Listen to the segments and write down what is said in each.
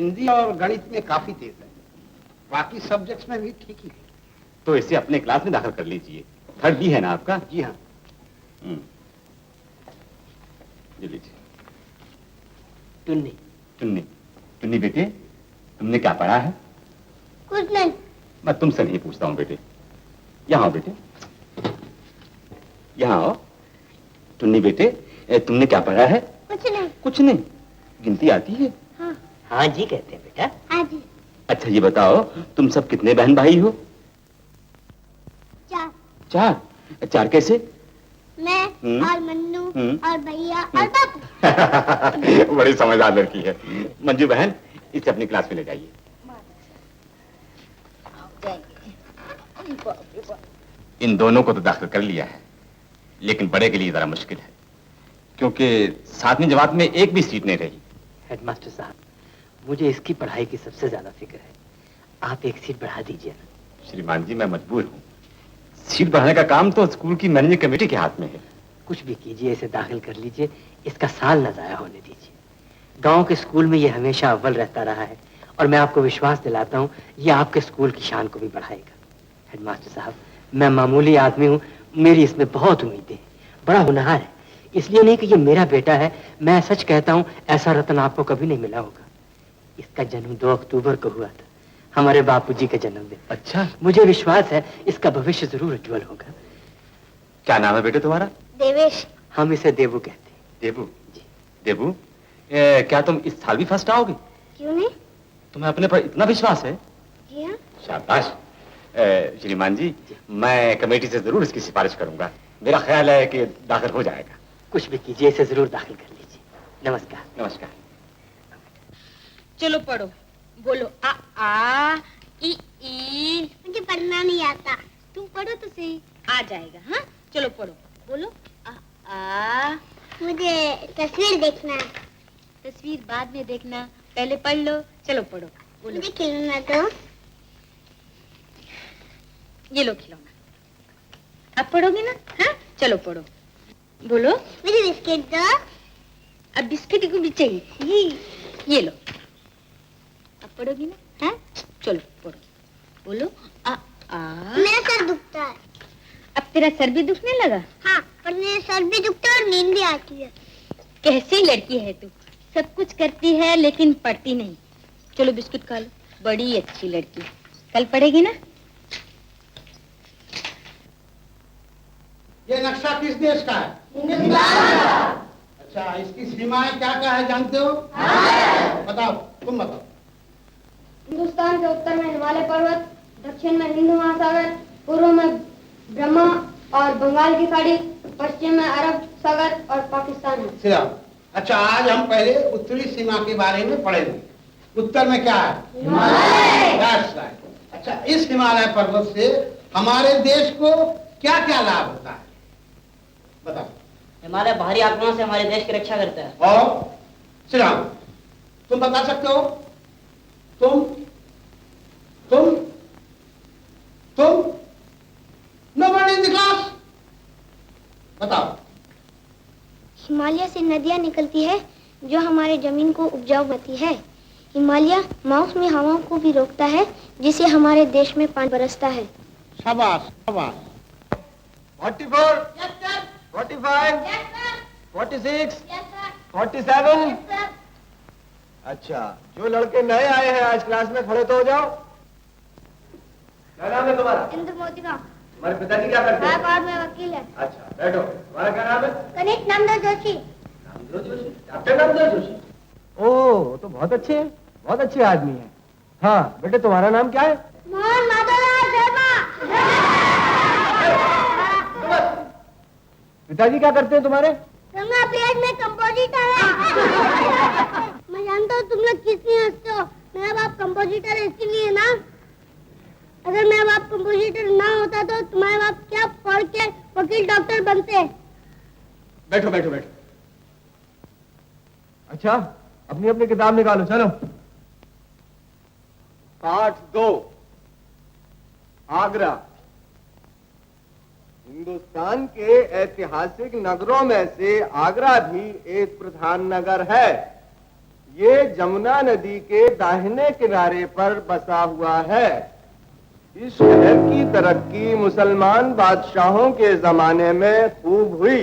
हिंदी और गणित में काफी तेज है, बाकी सब्जेक्ट्स में भी ठीक ही है। तो इसे अपने क्लास में दाखिल कर लीजिए। थर्ड बी है ना आपका? जी हाँ। जी लीजिए। टुन्नी। टुन्नी, टुन्नी बेटे, तुमने क्या पढ़ा है? कुछ नहीं। मैं तुमसे नहीं पूछता हूँ बेटे। यहाँ आओ बेटे, यहाँ आओ। टुन्नी बेटे, तुमने क्या पढ़ा है? कुछ नहीं। कुछ नहीं? गिनती आती है? हाँ। हाँ जी कहते हैं बेटा। हाँ जी। अच्छा ये बताओ, तुम सब कितने बहन भाई हो? 4। 4? 4 कैसे? मैं और मन्नू और भैया और बापू। बड़ी समझदार लड़की है। मंजू बहन, इसे अपनी क्लास में ले जाइए। इन दोनों को तो दाखिल कर लिया है, लेकिन बड़े के लिए जरा मुश्किल है, क्योंकि 7वीं जमात में एक भी सीट नहीं रही। हेडमास्टर साहब, मुझे इसकी पढ़ाई की सबसे ज्यादा फिक्र है। आप एक सीट बढ़ा दीजिए ना। श्रीमान जी, मैं मजबूर हूँ। सीट बढ़ाने का काम तो स्कूल की मैनेजिंग कमेटी के हाथ में है। कुछ भी कीजिए, इसे दाखिल कर लीजिए, इसका साल न जाया होने दीजिए। गांव के स्कूल में ये हमेशा अव्वल रहता रहा है, और मैं आपको विश्वास दिलाता हूँ, ये आपके स्कूल की शान को भी बढ़ाएगा। हेडमास्टर साहब, मैं मामूली आदमी हूँ, मेरी इसमें बहुत उम्मीदें हैं। बड़ा होनहार है, इसलिए नहीं कि ये मेरा बेटा है, मैं सच कहता हूँ, ऐसा रत्न आपको कभी नहीं मिला होगा। इसका जन्म 2 अक्टूबर को हुआ था, हमारे बापूजी के जन्मदिन। अच्छा? मुझे विश्वास है इसका भविष्य जरूर उज्जवल होगा। क्या नाम है बेटे तुम्हारा? देवेश। हम इसे देवू कहते हैं। देवू जी। देवू, क्या तुम इस साल भी फर्स्ट आओगे? क्यों नहीं? तुम्हें अपने पर इतना विश्वास है? जी हाँ। शाबाश। श्रीमान जी, मैं कमेटी से जरूर इसकी सिफारिश करूंगा। मेरा ख्याल है कि दाखिल हो जाएगा। कुछ भी कीजिए, इसे जरूर दाखिल कर लीजिए। नमस्कार। नमस्कार। चलो पढ़ो, बोलो आ आ ई ई। मुझे पढ़ना नहीं आता। तुम पढ़ो तो सही, आ जाएगा। हाँ चलो पढ़ो, बोलो आ आ। मुझे तस्वीर देखना है। तस्वीर बाद में देखना, पहले पढ़ लो। चलो पढ़ो, बोलो। मुझे खिलौना दो। ये लो खिलौना। अब पढ़ोगे ना? हाँ चलो पढ़ो, बोलो। मुझे बिस्किट दो। अब बिस्किट को भी चाहिए, ये लो। अब पढ़ोगी ना? हाँ चलो पढ़ो, बोलो आ आ। मेरा सर दुखता है। अब तेरा सर भी दुखने लगा? हाँ, पर मेरा सर भी दुखता है और नींद भी आती है। कैसी लड़की है तू, सब कुछ करती है लेकिन पढ़ती नहीं। चलो बिस्कुट खा लो, बड़ी अच्छी लड़की। कल पढ़ेगी ना? ये नक्शा किस देश का है? अच्छा, इसकी सीमाएं क्या क्या है जानते हो? बताओ, तुम बताओ। हिंदुस्तान के उत्तर में हिमालय पर्वत, दक्षिण में हिंद महासागर, पूर्व में ब्रह्मा और बंगाल की खाड़ी, पश्चिम में अरब सागर और पाकिस्तान है। सिरा। अच्छा, आज हम पहले उत्तरी सीमा के बारे में पढ़ेंगे। उत्तर में क्या है? हिमालय। अच्छा, इस हिमालय पर्वत से हमारे देश को क्या क्या लाभ होता है, बताओ। हिमालय बाहरी आक्रमण से हमारे देश की रक्षा करता है। और श्रीराम, तुम बता सकते हो? तुम नोबडी इन द क्लास, बताओ। हिमालय से नदियाँ निकलती है जो हमारे जमीन को उपजाऊ बनाती है। हिमालय मौसमी हवाओं को भी रोकता है, जिससे हमारे देश में पानी बरसता है। शाबाश शाबाश। 44, 45, 46, 47। अच्छा, जो लड़के नए आए हैं आज क्लास में, खड़े तो हो जाओ। क्या नाम है तुम्हारा? इंद्र मोतीराम। तुम्हारे पिताजी क्या करते हैं? हाई में वकील है। अच्छा बैठो। तुम्हारा क्या नाम है? गणेश नामदेव जोशी। नामदेव जोशी? डॉक्टर नामदेव जोशी? ओह, तो बहुत अच्छे हैं, बहुत अच्छे आदमी हैं। हाँ बेटे, तुम्हारा नाम क्या है? मोहन माधवलाल शर्मा। पिताजी क्या करते हैं तुम्हारे? गंगा प्लेट में कंपोजिटर है। मैं जानता हूँ तुम लोग किस लिए हंसते हो। मेरा बाप कंपोजिटर है इसीलिए ना। अगर मेरा बाप कंपोजिटर ना होता तो तुम्हारे बाप क्या पढ़ के वकील डॉक्टर बनते। बैठो बैठो बैठो। अच्छा, अपनी अपनी किताब निकालो, चलो। पाठ 2, आगरा। हिंदुस्तान के ऐतिहासिक नगरों में से आगरा भी एक प्रधान नगर है। ये जमुना नदी के दाहिने किनारे पर बसा हुआ है। इस शहर की तरक्की मुसलमान बादशाहों के जमाने में खूब हुई।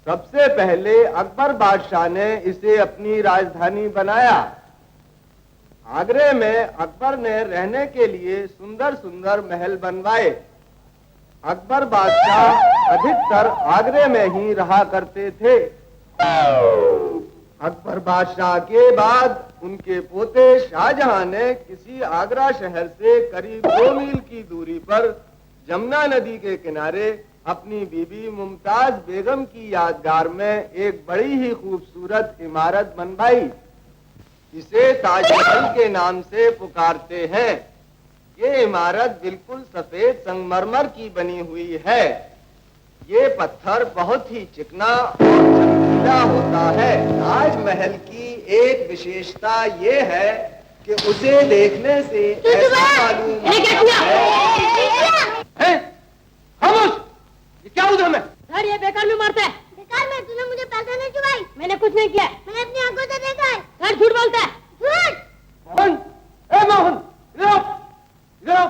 सबसे पहले अकबर बादशाह ने इसे अपनी राजधानी बनाया। आगरे में अकबर ने रहने के लिए सुंदर सुंदर महल बनवाए। अकबर बादशाह अधिकतर आगरे में ही रहा करते थे। अकबर बादशाह के बाद उनके पोते शाहजहां ने किसी आगरा शहर से करीब 2 मील की दूरी पर जमुना नदी के किनारे अपनी बीबी मुमताज बेगम की यादगार में एक बड़ी ही खूबसूरत इमारत बनवाई। इसे ताजमहल के नाम से पुकारते हैं। ये इमारत बिल्कुल सफेद संगमरमर की बनी हुई है। ये पत्थर बहुत ही चिकना और चमकीला होता है। ताजमहल की एक विशेषता ये है कि उसे देखने से ऐसा मालूम होता है। खामोश! ये क्या उधम है? सर ये बेकार में मारता है। बेकार में? तूने मुझे पैसा नहीं चुराई। मैंने कुछ नहीं किया। मैंने अपनी आंखों से देखा है। सर झूठ बोलता है। झूठ! मोहन! ए मोहन! इधर आओ! इधर आओ!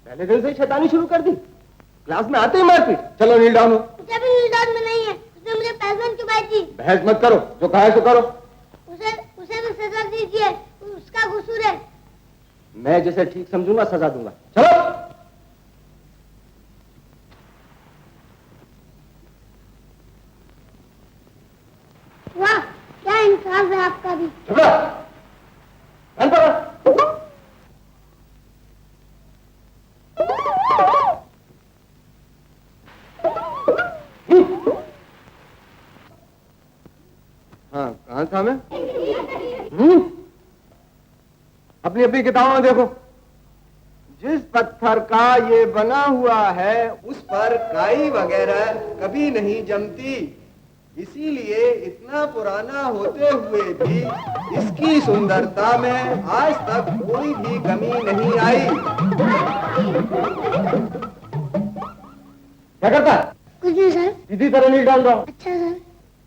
पहले दिन से ही शैतानी शुरू कर दी। क्लास में आते ही मारपीट। चलो नील डाउन हो। मुझे भी नील डाउन में नहीं है। उसने मुझे पैसा चुराई थी। बहस मत करो, जो कहा है सो करो। उसे भी सजा दीजिए, उसका कसूर है। मैं जैसे ठीक समझूंगा सजा दूंगा। चलो। वाह, क्या इंसाफ है आपका भी। हाँ, कहाँ था मैं? अपनी अपनी किताबों में देखो। जिस पत्थर का ये बना हुआ है उस पर काई वगैरह कभी नहीं जमती। इसीलिए इतना पुराना होते हुए भी इसकी सुंदरता में आज तक कोई भी कमी नहीं आई। क्या करता है? कुछ नहीं सर। सीधी तरह नहीं डाल रहा हूं। अच्छा सर।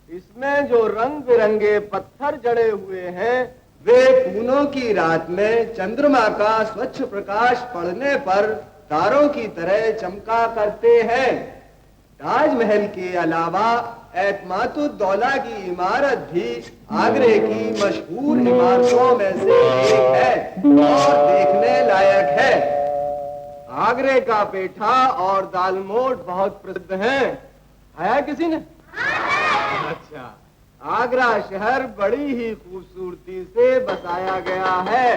इसमें जो रंग बिरंगे पत्थर जड़े हुए हैं वे पूनों की रात में चंद्रमा का स्वच्छ प्रकाश पड़ने पर तारों की तरह चमका करते हैं। ताजमहल के अलावा एतमातुद्दौला की इमारत भी आगरे की मशहूर इमारतों में से एक है और देखने लायक है। आगरे का पेठा और दालमोट बहुत प्रसिद्ध हैं। आया किसी ने? अच्छा, आगरा शहर बड़ी ही खूबसूरती से बसाया गया है।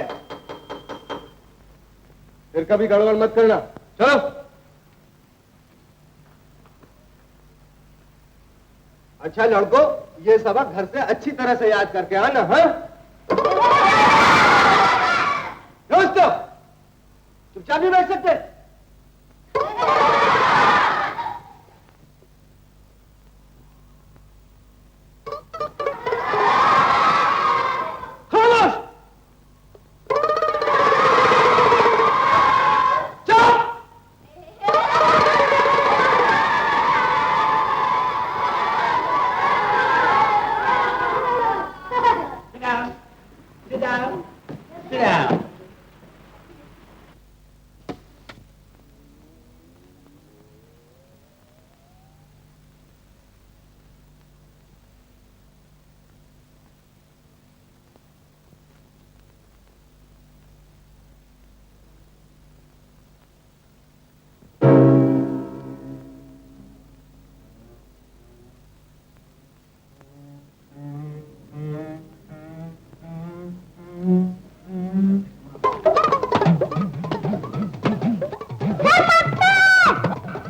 फिर कभी गड़बड़ मत करना। चलो। अच्छा लड़कों, ये सबक घर से अच्छी तरह से याद करके आना। हाँ दोस्तों, चुपचाप नहीं बैठ सकते?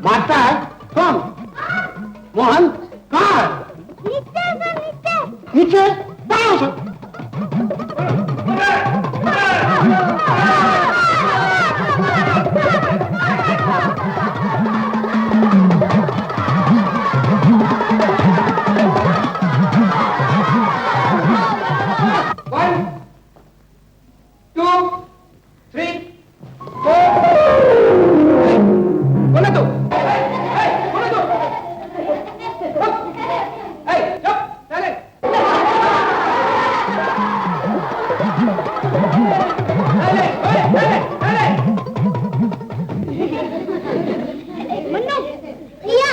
मारता है कौन? मोहन कहाँ है? नीचे सर, नीचे। नीचे? कहाँ से? मन्नू, रिया,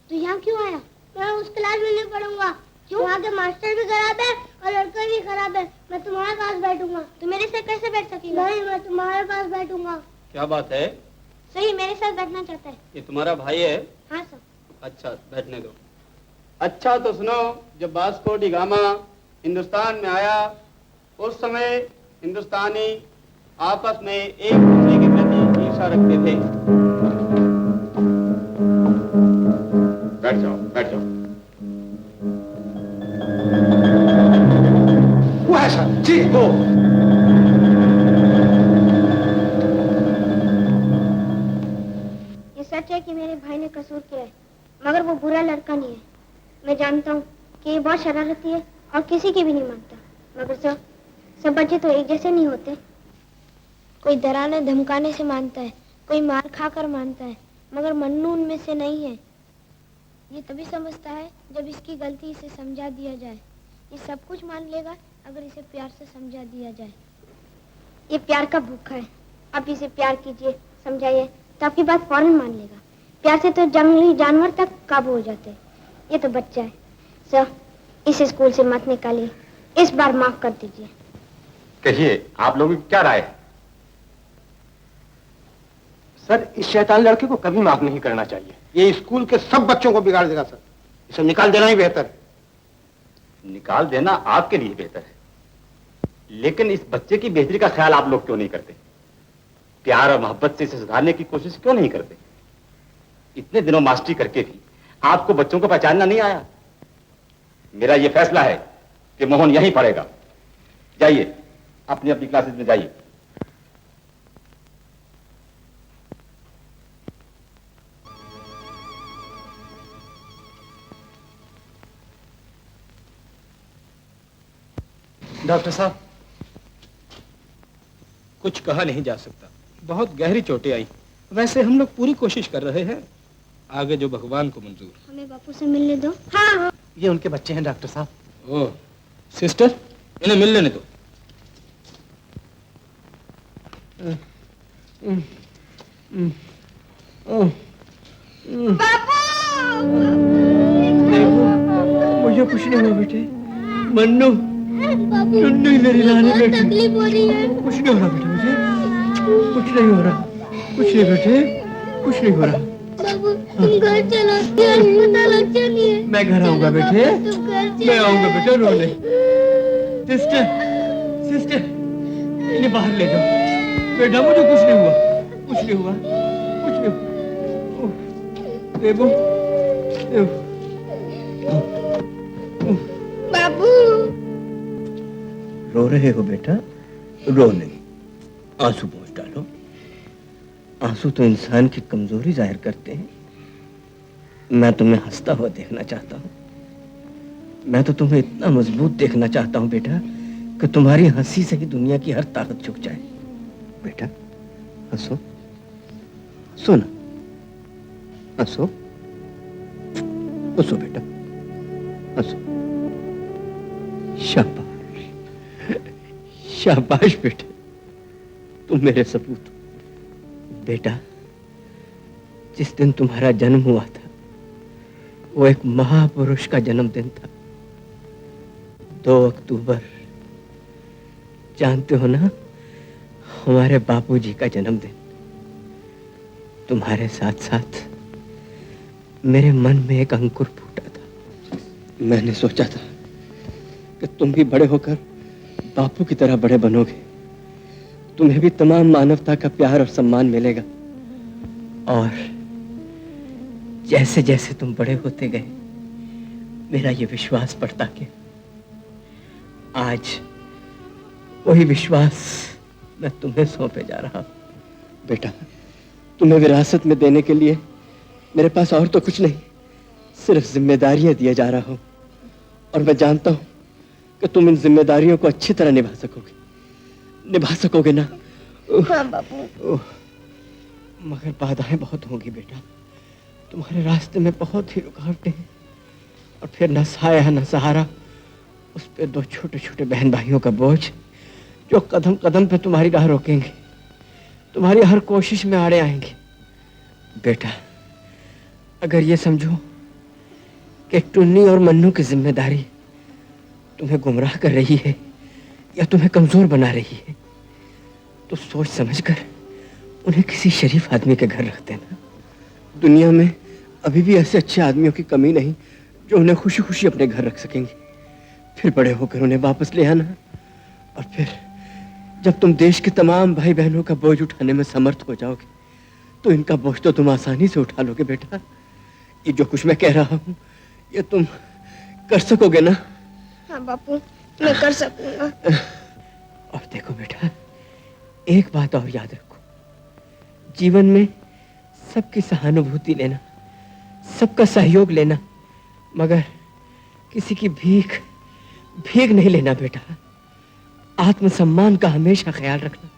तू यहाँ क्यों आया? मैं उस क्लास में नहीं पढ़ूंगा। क्यों? वहाँ के मास्टर भी खराब है और लड़के भी खराब है। मैं तुम्हारे पास बैठूंगा। तू मेरे साथ कैसे बैठ सकेगा? नहीं, मैं तुम्हारे पास बैठूंगा। क्या बात है? सही मेरे साथ बैठना चाहता है। ये तुम्हारा भाई है? हाँ सर। अच्छा, बैठने दो। अच्छा तो सुनो, जब वास्को डी गामा हिंदुस्तान में आया उस समय हिंदुस्तानी आपस में एक दूसरे के प्रति ईर्ष्या रखते थे। बैठ जाओ, बैठ जाओ। वो है सर जी, वो ये सच है कि मेरे भाई ने कसूर किया है, मगर वो बुरा लड़का नहीं है। मैं जानता हूँ कि ये बहुत शरारती है और किसी की भी नहीं मानता, मगर सब बच्चे तो एक जैसे नहीं होते। कोई डराने धमकाने से मानता है, कोई मार खाकर मानता है, मगर मन्नू उनमें से नहीं है। ये तभी समझता है जब इसकी गलती इसे समझा दिया जाए। ये सब कुछ मान लेगा अगर इसे प्यार से समझा दिया जाए। ये प्यार का भूखा है, आप इसे प्यार कीजिए, समझाइए तो आपकी बात फौरन मान लेगा। प्यार से तो जंगली जानवर तक काबू हो जाते हैं। ये तो बच्चा है। सर, इसे स्कूल से मत निकालिए, इस बार माफ कर दीजिए। कहिए, आप लोगों की क्या राय है? सर, इस शैतान लड़के को कभी माफ नहीं करना चाहिए। ये स्कूल के सब बच्चों को बिगाड़ देगा सर। इसे निकाल देना ही बेहतर है। निकाल देना आपके लिए बेहतर है, लेकिन इस बच्चे की बेहतरी का ख्याल आप लोग क्यों नहीं करते? प्यार और मोहब्बत से इसे सुधारने की कोशिश क्यों नहीं करते? इतने दिनों मास्टरी करके भी आपको बच्चों को पहचानना नहीं आया। मेरा यह फैसला है कि मोहन यहीं पढ़ेगा। जाइए, अपनी अपनी क्लासेस में जाइए। डॉक्टर साहब, कुछ कहा नहीं जा सकता, बहुत गहरी चोटें आई। वैसे हम लोग पूरी कोशिश कर रहे हैं, आगे जो भगवान को मंजूर। हमें बापू से मिलने दो। हाँ। ये उनके बच्चे हैं डॉक्टर साहब। ओह, सिस्टर, इन्हें मिल लेने दो। मुझे कुछ नहीं हुआ बेटे। मन्नू, बाबू, मेरी लाने बेटे, तकलीफ हो रही है। कुछ नहीं हो रहा बेटे, मुझे कुछ नहीं हो रहा। कुछ नहीं बेटे, कुछ नहीं हो रहा। बाबू, तुम घर चलो, ये अस्पताल अच्छा नहीं है। मैं घर आऊंगा बेटे, तुम घर चलो। मैं आऊंगा बेटे रोने। सिस्टर, सिस्टर, इन्हें बाहर ले जाओ। बेटा, मुझे कुछ नहीं हुआ, कुछ नहीं हुआ, कुछ नहीं हुआ। देवो, बाबू, रो रहे हो बेटा? रो नहीं, आंसू पोंछ डालो। आंसू तो इंसान की कमजोरी जाहिर करते हैं। मैं तुम्हें हंसता हुआ देखना चाहता हूँ। मैं तो तुम्हें इतना मजबूत देखना चाहता हूँ बेटा कि तुम्हारी हंसी से ही दुनिया की हर ताकत झुक जाए। बेटा, हंसो, हंसो ना, हंसो, हंसो बेटा, हंसो। शाबाश, शाबाश बेटे, तुम मेरे सपूत। बेटा, जिस दिन तुम्हारा जन्म हुआ था वो एक महापुरुष का जन्मदिन था, 2 अक्टूबर। जानते हो ना, हमारे बापूजी का जन्मदिन। तुम्हारे साथ साथ मेरे मन में एक अंकुर फूटा था। मैंने सोचा था कि तुम भी बड़े होकर बापू की तरह बड़े बनोगे, तुम्हें भी तमाम मानवता का प्यार और सम्मान मिलेगा। और जैसे जैसे तुम बड़े होते गए, मेरा ये विश्वास बढ़ता गया। आज वही विश्वास मैं तुम्हें सौंपे जा रहा हूं। बेटा, तुम्हें विरासत में देने के लिए मेरे पास और तो कुछ नहीं, सिर्फ जिम्मेदारियां दिए जा रहा हूं। और मैं जानता हूं कि तुम इन जिम्मेदारियों को अच्छी तरह निभा सकोगे ना? हाँ बाबू। मगर बाधाएं बहुत होंगी बेटा, तुम्हारे रास्ते में बहुत ही रुकावटें हैं, और फिर न साया न सहारा, उस पे 2 छोटे छोटे बहन भाइयों का बोझ जो कदम कदम पे तुम्हारी राह रोकेंगे, तुम्हारी हर कोशिश में आड़े आएंगे। बेटा, अगर ये समझो कि टुन्नी और मन्नू की जिम्मेदारी तुम्हें गुमराह कर रही है या तुम्हें कमजोर बना रही है, तो सोच समझकर उन्हें किसी शरीफ आदमी के घर रख देना। दुनिया में अभी भी ऐसे अच्छे आदमियों की कमी नहीं जो उन्हें खुशी खुशी अपने घर रख सकेंगे। फिर बड़े होकर उन्हें वापस ले आना, और फिर जब तुम देश के तमाम भाई बहनों का बोझ उठाने में समर्थ हो जाओगे तो इनका बोझ तो तुम आसानी से उठा लोगे। बेटा, ये जो कुछ मैं कह रहा हूँ ये तुम कर सकोगे ना? हाँ बापू, मैं कर सकूंगा। और देखो बेटा, एक बात और याद रखो, जीवन में सबकी सहानुभूति लेना, सबका सहयोग लेना, मगर किसी की भीख नहीं लेना बेटा। आत्मसम्मान का हमेशा ख्याल रखना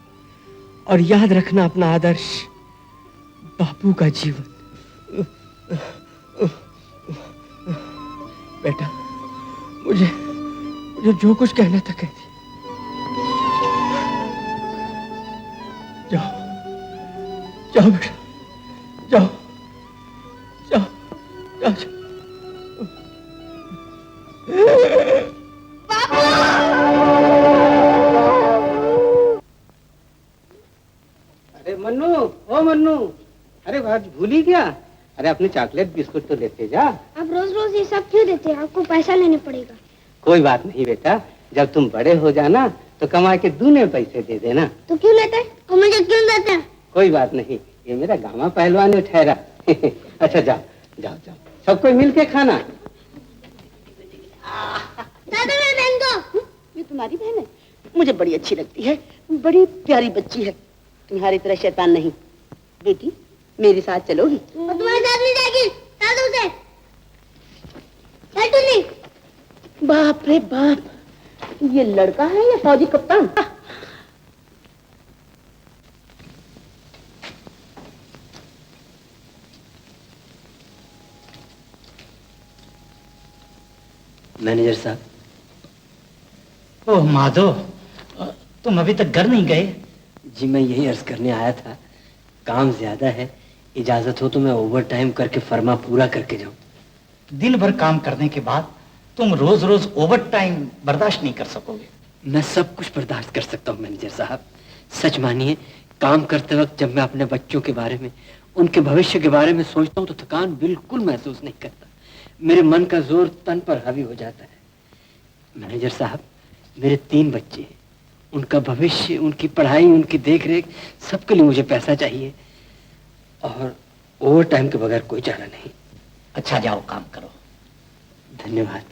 और याद रखना अपना आदर्श बापू का जीवन। बेटा, मुझे जो कुछ कहना था कह दिया। जाओ जाओ बेटा, जाओ जाओ जाओ, जाओ। अरे मन्नू, ओ मन्नू, अरे बात भूली क्या? अरे अपने चॉकलेट बिस्कुट तो लेते जा। आप रोज रोज ये सब क्यों देते हैं? आपको पैसा लेने पड़ेगा। कोई बात नहीं बेटा, जब तुम बड़े हो जाना तो कमा के दूने पैसे दे देना। तो क्यों लेते हैं और मुझे क्यों देते हैं? कोई बात नहीं, ये मेरा गामा पहलवान है ठहरा। अच्छा जाओ जाओ जाओ, सबको मिल के खाना। दादा मेरी बहन को। ये तुम्हारी बहन है? मुझे बड़ी अच्छी लगती है, बड़ी प्यारी बच्ची है, तुम्हारी तरह शैतान नहीं। बेटी, मेरे साथ चलोगी? और तुम्हारे साथ नहीं जाएगी, दादू से। नहीं। बाप रे बाप, ये लड़का है या फौजी कप्तान? मैनेजर साहब। ओह माधव, तुम अभी तक घर नहीं गए? जी मैं यही अर्ज करने आया था, काम ज्यादा है, इजाजत हो तो मैं ओवर टाइम करके फर्मा पूरा करके जाऊं। दिन भर काम करने के बाद तुम रोज रोज ओवर टाइम बर्दाश्त नहीं कर सकोगे। मैं सब कुछ बर्दाश्त कर सकता हूँ मैनेजर साहब। सच मानिए, काम करते वक्त जब मैं अपने बच्चों के बारे में, उनके भविष्य के बारे में सोचता हूँ तो थकान बिल्कुल महसूस नहीं करता। मेरे मन का जोर तन पर हावी हो जाता है। मैनेजर साहब, मेरे 3 बच्चे हैं, उनका भविष्य, उनकी पढ़ाई, उनकी देखरेख, सबके लिए मुझे पैसा चाहिए, और ओवर टाइम के बगैर कोई चारा नहीं। अच्छा जाओ काम करो। धन्यवाद।